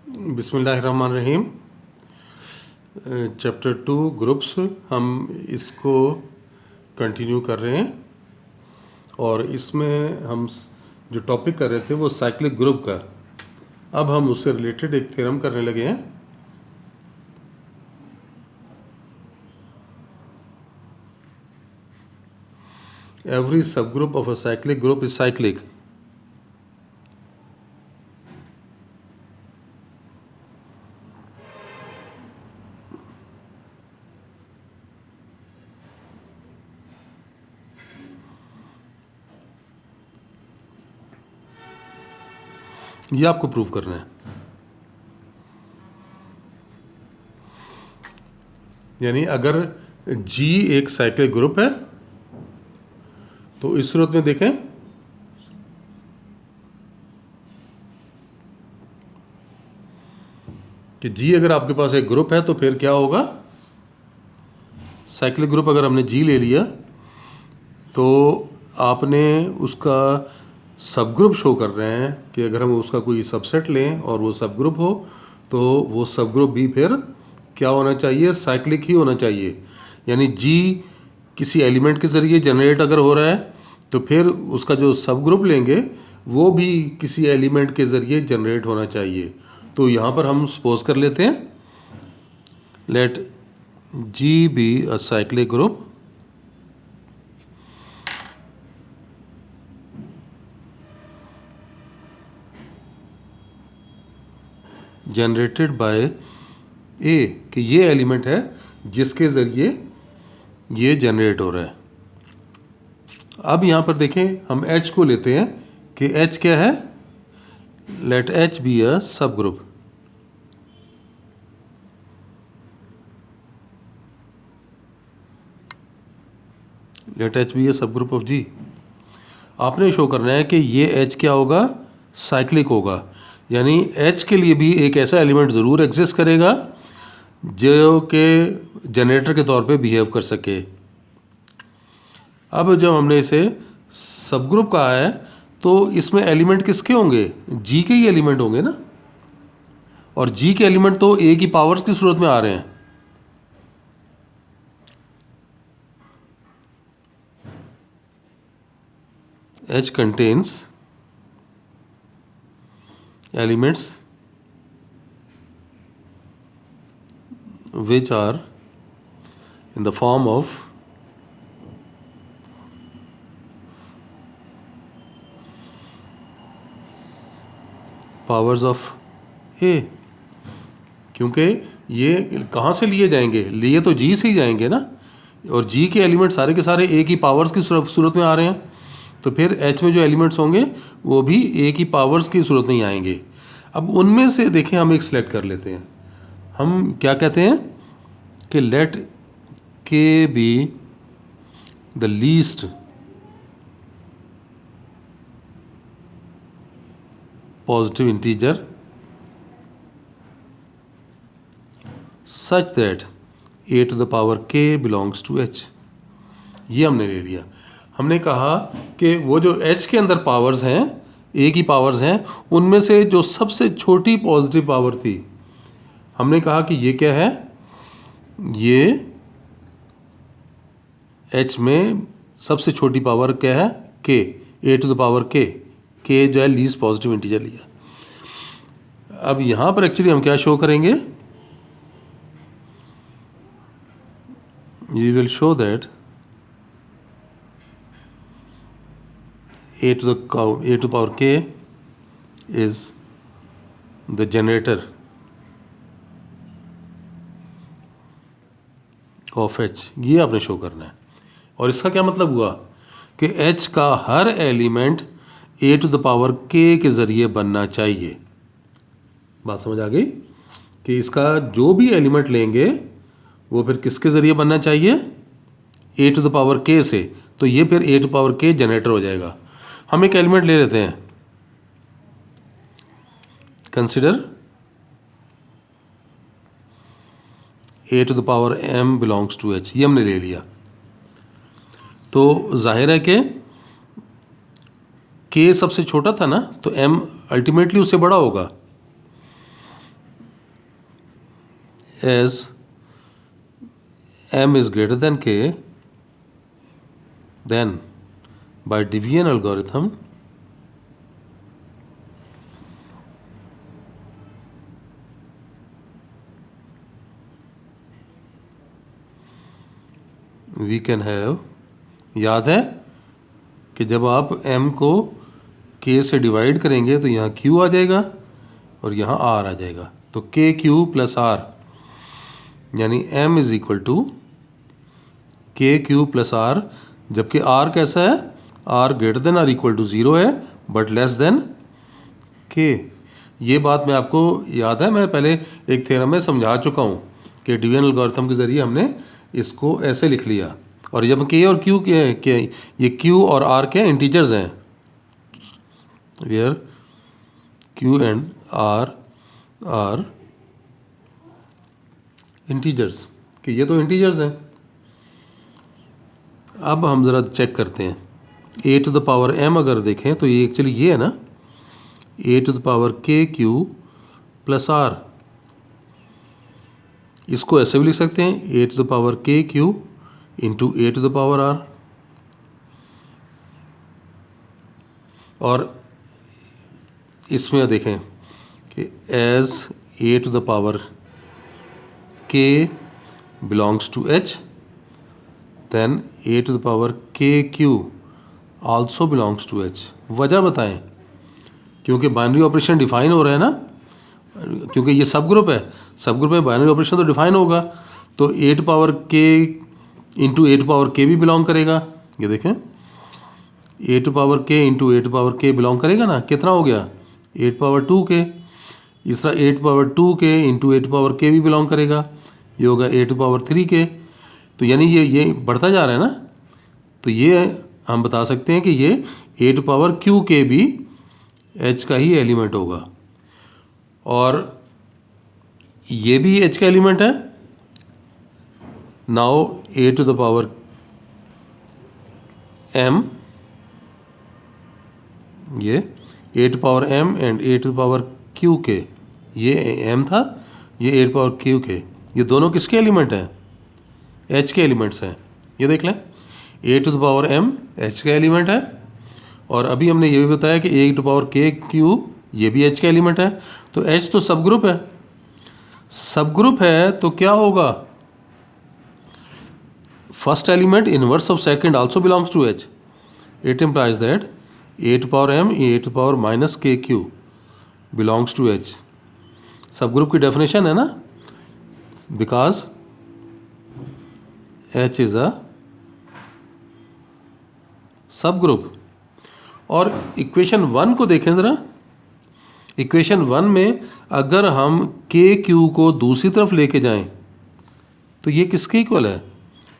बिस्मिल्लाहिर्रहमानिर्रहीम। Chapter 2 groups, हम इसको कंटिन्यू कर रहे हैं और इसमें हम जो टॉपिक कर रहे थे वो साइक्लिक ग्रुप का। अब हम उससे रिलेटेड एक थ्योरम करने लगे हैं। एवरी सब group of a cyclic group is cyclic. ये आपको प्रूव करना है। यानी अगर G एक साइक्लिक ग्रुप है तो इस सूरत में देखें कि G अगर आपके पास एक ग्रुप है तो फिर क्या होगा। साइक्लिक ग्रुप अगर हमने G ले लिया तो आपने उसका सब ग्रुप शो कर रहे हैं कि अगर हम उसका कोई सबसेट लें और वो सब ग्रुप हो तो वो सब ग्रुप भी फिर क्या होना चाहिए, साइक्लिक ही होना चाहिए। यानी G किसी एलिमेंट के ज़रिए जनरेट अगर हो रहा है तो फिर उसका जो सब ग्रुप लेंगे वो भी किसी एलिमेंट के ज़रिए जनरेट होना चाहिए। तो यहाँ पर हम सपोज कर लेते हैं, let G be a cyclic group generated by a, कि ये एलिमेंट है जिसके ज़रिए ये जनरेट हो रहा है। अब यहाँ पर देखें, हम H को लेते हैं कि H क्या है। Late H be a subgroup. Let H be a subgroup of G। आपने शो करना है कि ये H क्या होगा, साइक्लिक होगा। यानी H के लिए भी एक ऐसा एलिमेंट ज़रूर एग्जिस्ट करेगा जो कि जनरेटर के तौर पे बिहेव कर सके। अब जब हमने इसे सब ग्रुप कहा है तो इसमें एलिमेंट किसके होंगे, G के ही एलिमेंट होंगे ना। और G के एलिमेंट तो A की पावर्स की सूरत में आ रहे हैं। H contains elements which are in the form of powers of a. क्योंकि ये कहाँ से लिए जाएंगे, लिए तो G से ही जाएंगे ना। और G के एलिमेंट सारे के सारे A की पावर्स की सूरत में आ रहे हैं, तो फिर H में जो एलिमेंट्स होंगे वो भी A की पावर्स की सूरत में ही आएंगे। अब उनमें से देखें, हम एक सिलेक्ट कर लेते हैं। हम क्या कहते हैं कि let K be the least positive integer such that A to the power K belongs to H। ये हमने ले लिया। हमने कहा कि वो जो H के अंदर पावर्स हैं, A की पावर्स हैं, उनमें से जो सबसे छोटी पॉजिटिव पावर थी, हमने कहा कि ये क्या है, ये H में सबसे छोटी पावर क्या है, K, A to the power K जो है लीस्ट पॉजिटिव इंटीजर लिया। अब यहाँ पर एक्चुअली हम क्या शो करेंगे, we will show that A to the power K is the generator of H। ये आपने शो करना है। और इसका क्या मतलब हुआ कि H का हर element A to the power K के ज़रिए बनना चाहिए। बात समझ आ गई कि इसका जो भी एलिमेंट लेंगे वो फिर किसके ज़रिए बनना चाहिए, A to the power K से। तो ये फिर A to the power K generator हो जाएगा। हम एक एलिमेंट ले लेते हैं, consider A to the power M belongs to H। ये हमने ले लिया। तो जाहिर है कि K सबसे छोटा था ना, तो M अल्टीमेटली उससे बड़ा होगा। as m is greater than k, then by division algorithm we can have, याद है कि जब आप m को k से डिवाइड करेंगे तो यहाँ q आ जाएगा और यहाँ r आ जाएगा, तो k q प्लस r, यानी m is equal to k q plus r, जबकि r कैसा है, r greater than or equal to 0 है बट लेस देन k। ये बात मैं आपको याद है, मैं पहले एक थ्योरम में समझा चुका हूँ कि डिवीजन एल्गोरिथम के ज़रिए हमने इसको ऐसे लिख लिया। और जब k और q के ये q और r के इंटीजर्स हैं, where q and r are integers, कि ये तो इंटीजर्स हैं। अब हम ज़रा चेक करते हैं, a to the power m अगर देखें तो ये एक्चुअली ये है ना, a to the power k q plus r, इसको ऐसे भी लिख सकते हैं a to the power k q into a to the power r। और इसमें देखें कि as a to the power k belongs to h, then a to the power k q also belongs to h। वजह बताएं, क्योंकि binary operation define हो रहा है ना, क्योंकि ये सब ग्रुप है, सब ग्रुप में बाइनरी ऑपरेशन तो डिफाइन होगा, तो a to power k into a to power k भी बिलोंग करेगा। ये देखें a to power k into a to power k belong करेगा ना, कितना हो गया a टू पावर 2k, इस तरह a to power 2k into a to power k भी बिलोंग करेगा, ये होगा a टू पावर 3k। तो यानी ये बढ़ता जा रहा है ना, तो ये हम बता सकते हैं कि ये a to power q k भी h का ही एलिमेंट होगा, और ये भी h का एलिमेंट है। Now a to the power m, ये a to power m and a to power q k, ये m था, ये a to power q k, ये दोनों किसके एलिमेंट हैं, h के एलिमेंट्स हैं। ये देख लें a to the power m h का एलिमेंट है, और अभी हमने ये भी बताया कि a to power k q ये भी h का एलिमेंट है। तो h तो सब ग्रुप है, सब ग्रुप है तो क्या होगा, first element inverse of second also belongs to h। It implies that a to power m a to power minus k q बिलोंग्स टू h। सब ग्रुप की डेफिनेशन है ना, बिकॉज h इज अ सब group. और equation 1 को देखें ज़रा, equation 1 में अगर हम k q को दूसरी तरफ लेके जाएं तो ये किसके इक्वल है,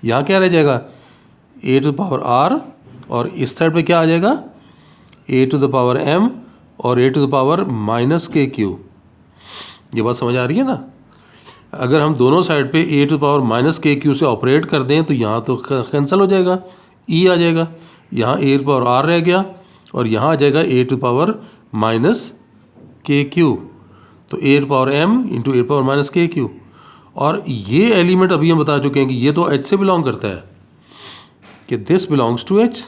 यहाँ क्या रह जाएगा a to the power r, और इस साइड पे क्या आ जाएगा a to the power m और a to the power minus k q। ये बात समझ आ रही है ना, अगर हम दोनों साइड पे a to the power minus k q से ऑपरेट कर दें तो यहाँ तो कैंसिल हो जाएगा, e आ जाएगा, यहाँ a टू पावर r रह गया, और यहाँ आ जाएगा a to power minus k q, तो a to power m into a power minus k q. और ये एलिमेंट अभी हम बता चुके हैं कि ये तो h से बिलोंग करता है, कि दिस बिलोंग्स टू h,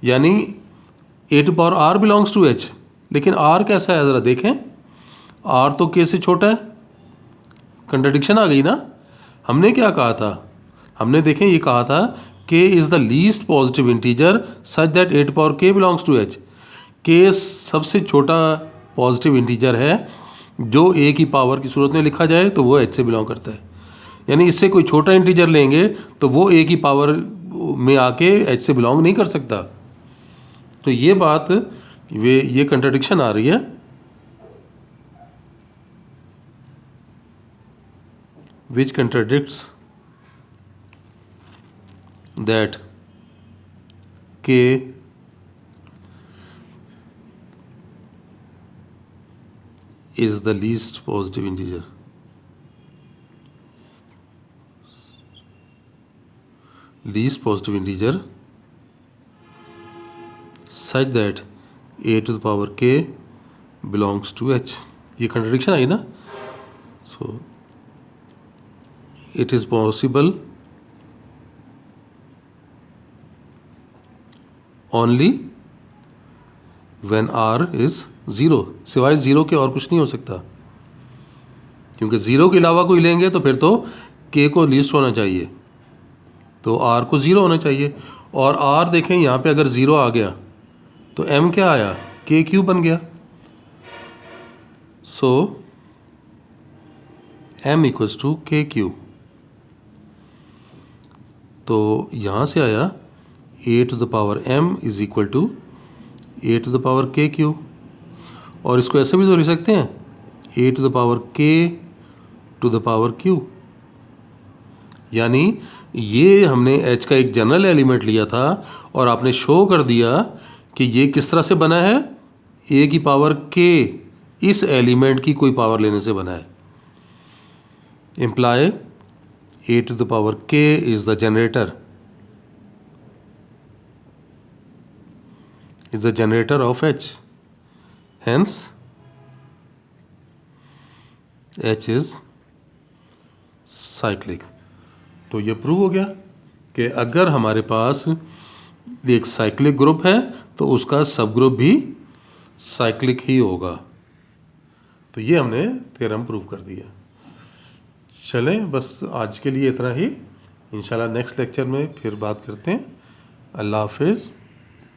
यानी a to power r belongs to h। लेकिन r कैसा है ज़रा देखें, r तो k से छोटा है, कंट्राडिक्शन आ गई ना। हमने क्या कहा था, हमने देखें ये कहा था k is the least positive integer such that a to power k belongs to h। k सबसे छोटा पॉजिटिव इंटीजर है जो a की पावर की सूरत में लिखा जाए तो वो h से बिलोंग करता है, यानी इससे कोई छोटा इंटीजर लेंगे तो वो a की पावर में आके h से बिलोंग नहीं कर सकता। तो ये बात ये कंट्राडिक्शन आ रही है। Which contradicts that k is the least positive integer. Least positive integer such that a to the power k belongs to h। ये contradiction आई ना, so it is possible only when r is 0, सिवाय 0 के और कुछ नहीं हो सकता, क्योंकि 0 के अलावा कोई लेंगे तो फिर तो k को लीस्ट होना चाहिए, तो r को 0 होना चाहिए। और r देखें यहाँ पे अगर 0 आ गया तो m क्या आया, k क्यूब बन गया। So m equals to k cube, तो यहाँ से आया a to the power m is equal to a to the power k cube. और इसको ऐसे भी तो लिख सकते हैं, a to the power k to the power q। यानी ये हमने h का एक जनरल एलिमेंट लिया था और आपने शो कर दिया कि ये किस तरह से बना है, a की पावर k इस एलिमेंट की कोई पावर लेने से बना है। Imply a to the power k is the generator, is the generator of h, hence h is cyclic। तो ये प्रूव हो गया कि अगर हमारे पास एक साइक्लिक ग्रुप है तो उसका सब ग्रुप भी साइक्लिक ही होगा। तो ये हमने थ्योरम प्रूव कर दिया। चलें, बस आज के लिए इतना ही। इंशाल्लाह नेक्स्ट लेक्चर में फिर बात करते हैं। अल्लाह हाफिज़।